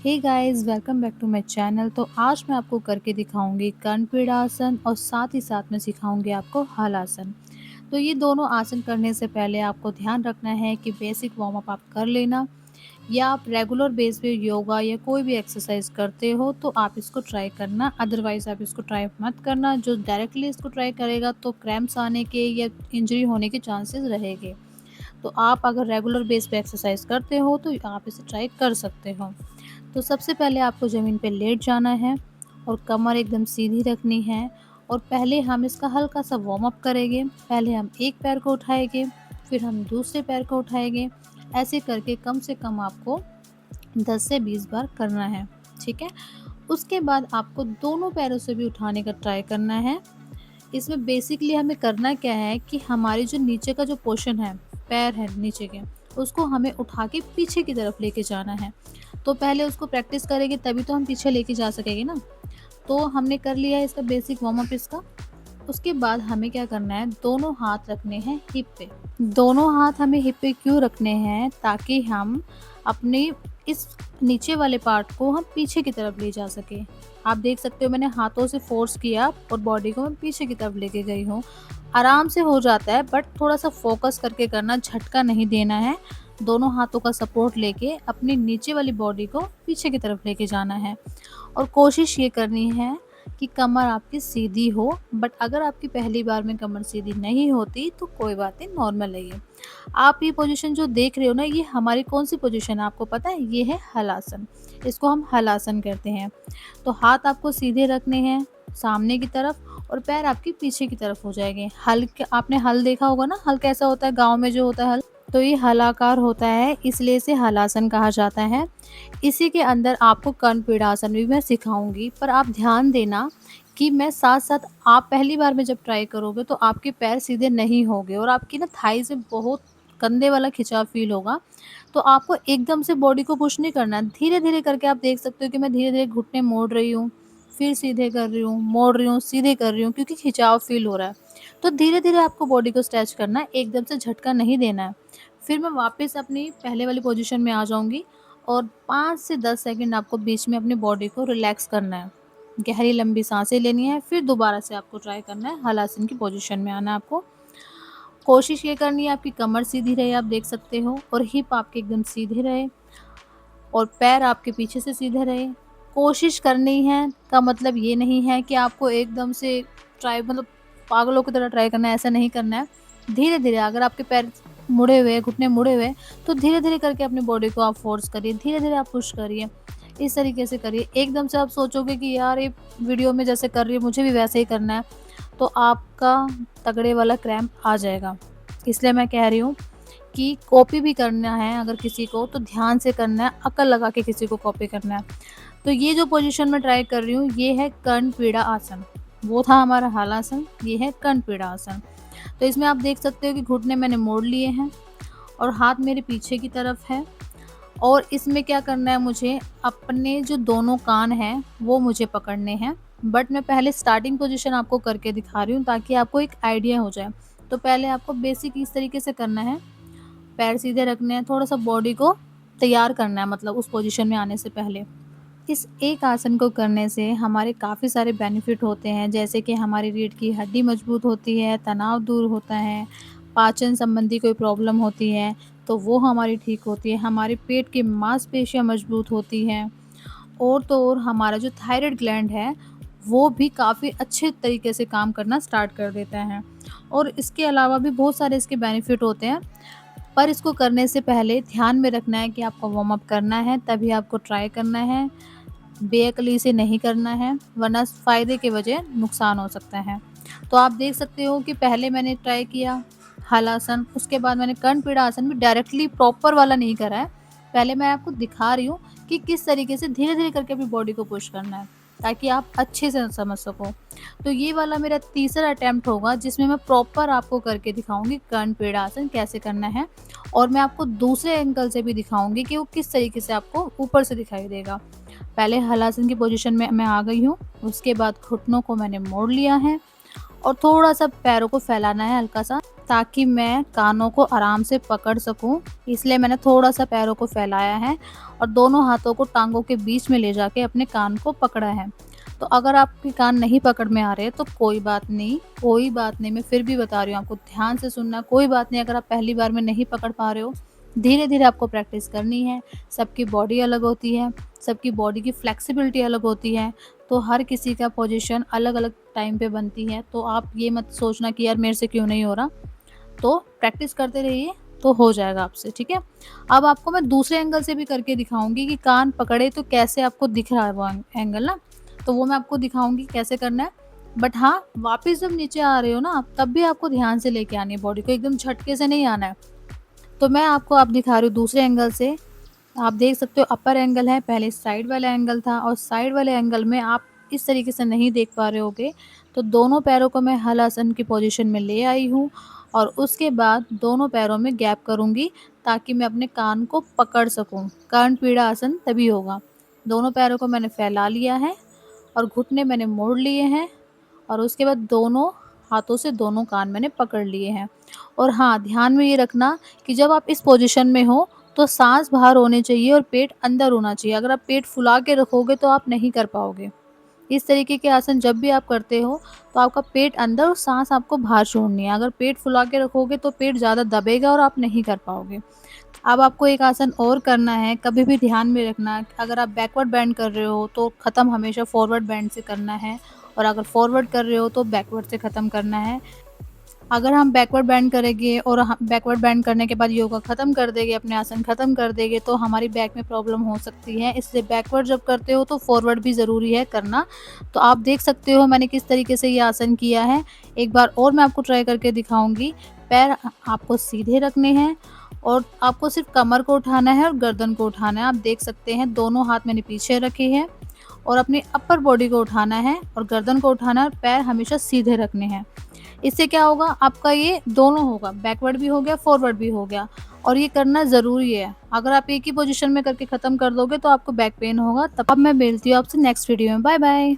Hey guys, welcome back to my channel. तो आज मैं आपको करके दिखाऊंगी कर्णपीड़ासन और साथ ही साथ में सिखाऊंगी आपको हलासन। तो ये दोनों आसन करने से पहले आपको ध्यान रखना है कि बेसिक वार्म अप आप कर लेना, या आप रेगुलर बेस पे योगा या कोई भी एक्सरसाइज करते हो तो आप इसको ट्राई करना, अदरवाइज आप इसको ट्राई मत करना। जो डायरेक्टली इसको ट्राई करेगा तो क्रैम्प्स आने के या इंजरी होने के चांसेस रहेंगे। तो आप अगर रेगुलर बेस पे एक्सरसाइज करते हो तो आप इसे ट्राई कर सकते हो। तो सबसे पहले आपको ज़मीन पे लेट जाना है और कमर एकदम सीधी रखनी है। और पहले हम इसका हल्का सा वार्म अप करेंगे। पहले हम एक पैर को उठाएंगे, फिर हम दूसरे पैर को उठाएंगे। ऐसे करके कम से कम आपको 10 से 20 बार करना है, ठीक है। उसके बाद आपको दोनों पैरों से भी उठाने का ट्राई करना है। इसमें बेसिकली हमें करना क्या है कि हमारी जो नीचे का जो पोर्शन है, पैर है नीचे के, उसको हमें उठा के पीछे की तरफ लेके जाना है। तो पहले उसको प्रैक्टिस करेंगे तभी तो हम पीछे लेके जा सकेंगे ना। तो हमने कर लिया है इसका बेसिक वार्म अप इसका। उसके बाद हमें क्या करना है, दोनों हाथ रखने हैं हिप पे। दोनों हाथ हमें हिप पे क्यों रखने हैं, ताकि हम अपने इस नीचे वाले पार्ट को हम पीछे की तरफ ले जा सके। आप देख सकते हो मैंने हाथों से फोर्स किया और बॉडी को मैं पीछे की तरफ लेके गई हूँ। आराम से हो जाता है, बट थोड़ा सा फोकस करके करना, झटका नहीं देना है। दोनों हाथों का सपोर्ट लेके अपनी नीचे वाली बॉडी को पीछे की तरफ लेके जाना है। और कोशिश ये करनी है कि कमर आपकी सीधी हो। बट अगर आपकी पहली बार में कमर सीधी नहीं होती तो कोई बात नहीं, नॉर्मल है ये। आप ये पोजीशन जो देख रहे हो ना, ये हमारी कौन सी पोजीशन है आपको पता है? ये है हलासन। इसको हम हलासन कहते हैं। तो हाथ आपको सीधे रखने हैं सामने की तरफ और पैर आपके पीछे की तरफ हो जाएंगे। हल आपने हल देखा होगा ना, हल कैसा होता है गाँव में जो होता है हल, तो ये हलाकार होता है, इसलिए इसे हलासन कहा जाता है। इसी के अंदर आपको कर्णपीड़ासन भी मैं सिखाऊंगी, पर आप ध्यान देना कि मैं साथ साथ, आप पहली बार में जब ट्राई करोगे तो आपके पैर सीधे नहीं होंगे और आपकी ना थाई से बहुत कंधे वाला खिंचाव फील होगा। तो आपको एकदम से बॉडी को पुश नहीं करना, धीरे धीरे करके। आप देख सकते हो कि मैं धीरे धीरे घुटने मोड़ रही हूँ, फिर सीधे कर रही हूँ, मोड़ रही हूँ, सीधे कर रही हूँ, क्योंकि खिंचाव फील हो रहा है। तो धीरे धीरे आपको बॉडी को स्ट्रेच करना है, एकदम से झटका नहीं देना है। फिर मैं वापस अपनी पहले वाली पोजीशन में आ जाऊंगी और 5 से 10 सेकंड आपको बीच में अपनी बॉडी को रिलैक्स करना है। गहरी लंबी सांसें लेनी है, फिर दोबारा से आपको ट्राई करना है, हलासन की पोजीशन में आना है आपको। कोशिश ये करनी है आपकी कमर सीधी रहे, आप देख सकते हो, और हिप आपके एकदम सीधे रहे और पैर आपके पीछे से सीधे रहे। कोशिश करनी है का मतलब ये नहीं है कि आपको एकदम से ट्राई, मतलब पागलों की तरह ट्राई करना है, ऐसा नहीं करना है। धीरे धीरे, अगर आपके पैर मुड़े हुए, घुटने मुड़े हुए, तो धीरे धीरे करके अपनी बॉडी को आप फोर्स करिए, धीरे धीरे आप पुश करिए। इस तरीके से करिए। एकदम से आप सोचोगे कि यार ये वीडियो में जैसे कर रही है मुझे भी वैसे ही करना है, तो आपका तगड़े वाला क्रैम्प आ जाएगा। इसलिए मैं कह रही हूँ कि कॉपी भी करना है अगर किसी को, तो ध्यान से करना है, अकल लगा के किसी को कॉपी करना है। तो ये जो पोजीशन मैं ट्राई कर रही हूँ, ये है कर्णपीड़ा आसन। वो था हमारा हलासन, ये है कर्णपीड़ा आसन। तो इसमें आप देख सकते हो कि घुटने मैंने मोड़ लिए हैं और हाथ मेरे पीछे की तरफ है। और इसमें क्या करना है, मुझे अपने जो दोनों कान हैं वो मुझे पकड़ने हैं। बट मैं पहले स्टार्टिंग पोजीशन आपको करके दिखा रही हूँ ताकि आपको एक आइडिया हो जाए। तो पहले आपको बेसिक इस तरीके से करना है, पैर सीधे रखने हैं, थोड़ा सा बॉडी को तैयार करना है, मतलब उस पोजीशन में आने से पहले। इस एक आसन को करने से हमारे काफ़ी सारे बेनिफिट होते हैं, जैसे कि हमारी रीढ़ की हड्डी मजबूत होती है, तनाव दूर होता है, पाचन संबंधी कोई प्रॉब्लम होती है तो वो हमारी ठीक होती है, हमारे पेट की मांसपेशियां मजबूत होती हैं। और तो और हमारा जो थायराइड ग्लैंड है वो भी काफ़ी अच्छे तरीके से काम करना स्टार्ट कर देता है। और इसके अलावा भी बहुत सारे इसके बेनिफिट होते हैं, पर इसको करने से पहले ध्यान में रखना है कि आपको वार्म अप करना है, तभी आपको ट्राई करना है। बेअक्ली से नहीं करना है, वरना फ़ायदे के वजह नुकसान हो सकता है। तो आप देख सकते हो कि पहले मैंने ट्राई किया हलासन, उसके बाद मैंने कर्णपीड़ा आसन भी डायरेक्टली प्रॉपर वाला नहीं करा है। पहले मैं आपको दिखा रही हूँ कि किस तरीके से धीरे-धीरे करके अपनी बॉडी को पुश करना है, ताकि आप अच्छे से समझ सको। तो ये वाला मेरा तीसरा अटेम्प्ट होगा जिसमें मैं प्रॉपर आपको करके दिखाऊँगी कर्णपीड़ा आसन कैसे करना है, और मैं आपको दूसरे एंगल से भी दिखाऊँगी कि वो किस तरीके से आपको ऊपर से दिखाई देगा। पहले हलासन की पोजीशन में मैं आ गई हूँ, उसके बाद घुटनों को मैंने मोड़ लिया है और थोड़ा-सा पैरों को फैलाना है हल्का-सा। ताकि मैं कानों को आराम से पकड़ सकूँ, इसलिए मैंने थोड़ा-सा पैरों को फैलाया है और दोनों हाथों को टाँगों के बीच में ले जाके अपने कान को पकड़ा है। तो अगर आपके कान नहीं पकड़ में आ रहे तो कोई बात नहीं, मैं फिर भी बता रही हूँ आपको, ध्यान से सुनना। कोई बात नहीं अगर आप पहली बार में नहीं पकड़ पा रहे हो, धीरे-धीरे आपको प्रैक्टिस करनी है। सबकी बॉडी अलग होती है, सबकी बॉडी की फ्लेक्सिबिलिटी अलग होती है, तो हर किसी का पोजीशन अलग-अलग टाइम पे बनती है। तो आप ये मत सोचना कि यार मेरे से क्यों नहीं हो रहा, तो प्रैक्टिस करते रहिए, तो हो जाएगा आपसे, ठीक है? अब आपको मैं दूसरे एंगल से भी करके दिखाऊँगी कि कान पकड़े तो कैसे आपको दिख रहा है वो एंगल ना, तो वो मैं आपको दिखाऊँगी कैसे करना है। बट हाँ, वापस जब नीचे आ रहे हो ना, तब भी आपको ध्यान से लेके आनी है बॉडी को, एकदम झटके से नहीं आना है। तो मैं आपको अब दिखा रही हूँ दूसरे एंगल से। आप देख सकते हो अपर एंगल है, पहले साइड वाला एंगल था और साइड वाले एंगल में आप इस तरीके से नहीं देख पा रहे होगे, तो दोनों पैरों को मैं हलासन की पोजीशन में ले आई हूँ और उसके बाद दोनों पैरों में गैप करूँगी ताकि मैं अपने कान को पकड़ सकूँ। कर्णपीड़ा आसन तभी होगा। दोनों पैरों को मैंने फैला लिया है और घुटने मैंने मोड़ लिए हैं और उसके बाद दोनों हाथों से दोनों कान मैंने पकड़ लिए हैं। और हाँ, ध्यान में ये रखना कि जब आप इस पोजीशन में हो तो साँस बाहर होनी चाहिए और पेट अंदर होना चाहिए। अगर आप पेट फुला के रखोगे तो आप नहीं कर पाओगे। इस तरीके के आसन जब भी आप करते हो तो आपका पेट अंदर और साँस आपको बाहर छोड़नी है। अगर पेट फुला के रखोगे तो पेट ज़्यादा दबेगा और आप नहीं कर पाओगे। अब आपको एक आसन और करना है, कभी भी ध्यान में रखना, अगर आप बैकवर्ड बेंड कर रहे हो तो ख़त्म हमेशा फॉरवर्ड बेंड से करना है और अगर फॉरवर्ड कर रहे हो तो बैकवर्ड से ख़त्म करना है। अगर हम बैकवर्ड बेंड करेंगे और हम बैकवर्ड बेंड करने के बाद योगा ख़त्म कर देंगे, अपने आसन ख़त्म कर देंगे, तो हमारी बैक में प्रॉब्लम हो सकती है। इसलिए बैकवर्ड जब करते हो तो फॉरवर्ड भी ज़रूरी है करना। तो आप देख सकते हो मैंने किस तरीके से ये आसन किया है। एक बार और मैं आपको ट्राई करके दिखाऊँगी। पैर आपको सीधे रखने हैं और आपको सिर्फ़ कमर को उठाना है और गर्दन को उठाना है। आप देख सकते हैं दोनों हाथ मैंने पीछे रखे हैं और अपनी अपर बॉडी को उठाना है और गर्दन को उठाना है और पैर हमेशा सीधे रखने हैं। इससे क्या होगा, आपका ये दोनों होगा, बैकवर्ड भी हो गया, फॉरवर्ड भी हो गया और ये करना ज़रूरी है। अगर आप एक ही पोज़ीशन में करके ख़त्म कर दोगे तो आपको बैक पेन होगा। तब अब मैं मिलती हूँ आपसे नेक्स्ट वीडियो में। Bye bye.